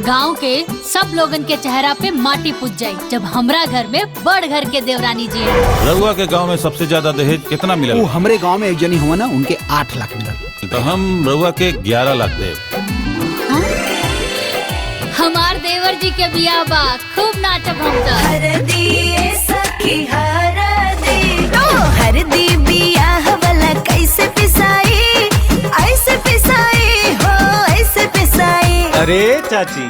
गांव के सब लोगन के चेहरा पे माटी पूज जाई जब हमरा घर में बड़ घर के देवरानी जी है। रउआ के गांव में सबसे ज्यादा दहेज कितना मिला? वो हमरे गांव में एक जनी हुआ ना, उनके 8 लाख मिला। तो हम रउआ के 11 लाख दे। हमार देवर जी के बियाह बा, खूब नाचब हम तो। हरदी सखी हरदी तो हरदी बियाह वाला कैसे पिसाई, ऐसे पिसाई हो ऐसे पिसाई। अरे चाची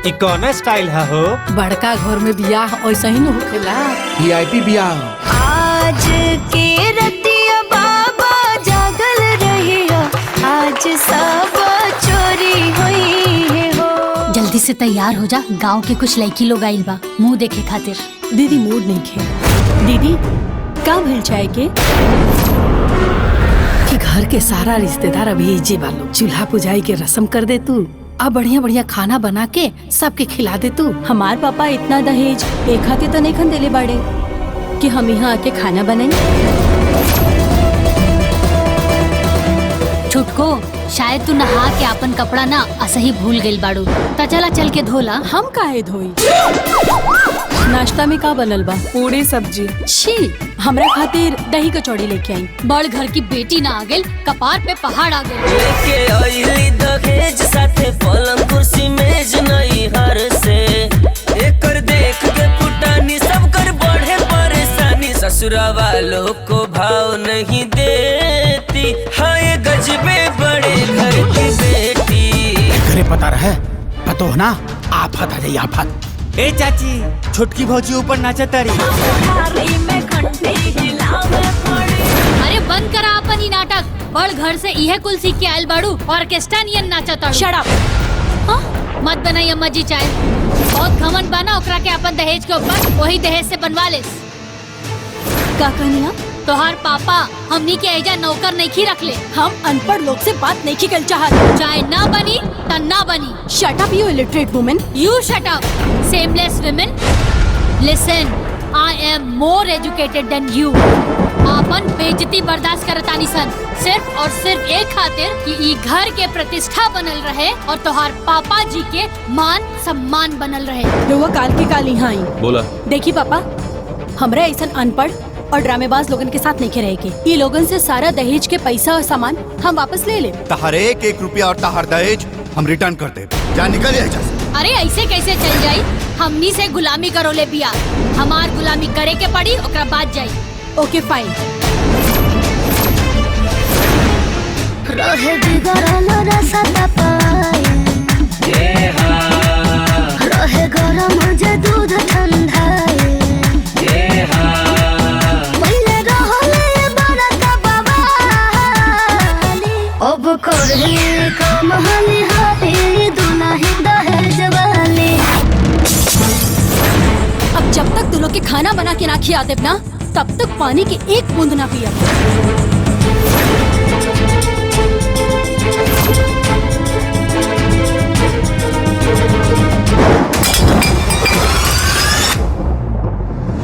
ई कौन स्टाइल है हो? बड़का घर में बियाह ऐसा ही न होखेला। VIP बियाह। आज के रतिया बाबा जागल रहियो, आज सब चोरी हुई है हो। जल्दी से तैयार हो जा, गांव के कुछ लड़की लोग आइल बा मुंह देखे खातिर। दीदी मूड नहीं खे। दीदी का भइल चाहे के कि घर के सारा रिश्तेदार अभी इजे वालो। चूल्हा पुजाई के रस्म कर दे तू, अब बढ़िया बढ़िया खाना बना के सबके खिला दे तू। हमार पापा इतना दहेज एक खातिर तो नहीं खन देले बाड़े कि हम यहाँ आके खाना बनाए। छुटको, शायद तू नहा के अपन कपड़ा ना असही भूल गइल बाड़ू, त चला चल के धोला। हम काहे धोई? नाश्ता में का बनल बा? पूरी सब्जी। छी, हमरा खातिर दही कचौड़ी लेके आई। बड़ घर की बेटी ना आ गइल, कपार पे पहाड़ आ गइल। लेके आइली दहेज साथे पलंग कुर्सी मेज नहीं हर से। एकर देख के पुटानी सब कर बढ़े परेशानी। ससुरा वालों को भाव नहीं देती, हाय गजबे बड़े घर की बेटी। घरे पता रहे पतो हो ना, आफत आ जाई आफत। ए चाची छोटकी भौजी ऊपर नाचा तारी। अरे बंद करा अपन ही नाटक। बड़ घर से इहे कुल सीख के आयल बाड़ू, ऑर्केस्ट्रा नियन नाचता। Shut up. मत बनाई अम्मा जी चाय। बहुत घमंड बना ओकरा के अपन दहेज के ऊपर, वही दहेज से बनवा ले। का कहनिया? तोहार पापा हमनी के एजा नौकर नहीं खी रख ले। हम अनपढ़ लोग से बात नहीं कर चाहत। चाहे ना बनी त ना बनी। Shut up you illiterate woman. You shut up, shameless women. Listen, I am more educated than you. आपन बेइज्जती बर्दाश्त करतानी सन, सिर्फ और सिर्फ एक खातिर कि ई घर के प्रतिष्ठा बनल रहे और तोहार पापा जी के मान सम्मान बनल रहे। रउआ काल के काल यहाँ आई। बोला। देखी पापा, हमरा ऐसा अनपढ़ और ड्रामेबाज लोगन के साथ नहीं रहे के। ये लोगन से सारा दहेज के पैसा और सामान हम वापस ले ले। तहर एक रुपया और तहर दहेज हम रिटर्न कर दे। जा निकल जा। अरे ऐसे कैसे चल जाई? हमनी से गुलामी करो ले बिया, हमार गुलामी करे के पड़ी, ओकरा बाद जाई। ओके फाइन। रहे बिगड़ल रसता पाए, रहे गरम जे दूध ठंडाए, पहिले रहले बड़का बवाली, अब करे कम हाली हाली दुल्हन दहेज वाली। अब जब तक तुम लोग के खाना बना के ना खिया देब ना, तब तक पानी की एक बूंद ना पिया।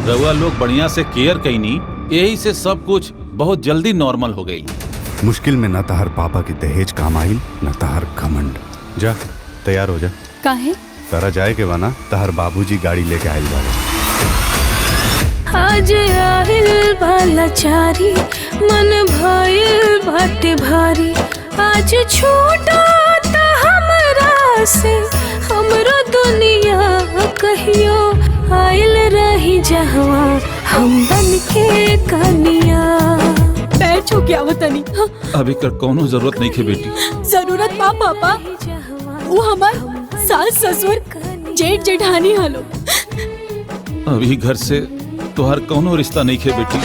रउआ लोग बढ़िया से केयर कईनी, यही से सब कुछ बहुत जल्दी नॉर्मल हो गई। मुश्किल में न तहर पापा की दहेज काम आइल, न तहर घमंड। जा तैयार हो जा। काहे? तारा जाए के बना, तहर बाबूजी गाड़ी लेके आइल बाड़े। आज आहिल बाला चारी, मन भइल बाटे भारी। आज छूटा त हमरा से हमरो दुनिया कहियो आइल रही जहवा हम बन के कनिया। पैर छू के आवत तनी। अभी कर कोनो जरूरत नहीं खे बेटी। जरूरत बा पापा, वो हमार सास ससुर जेठ जेठानी हलो। अभी घर से तोहर कोनो रिश्ता नहीं खे बेटी।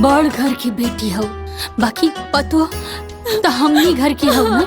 बड़ घर की बेटी हो, बाकी पतो तो हमनी घर की हो ना।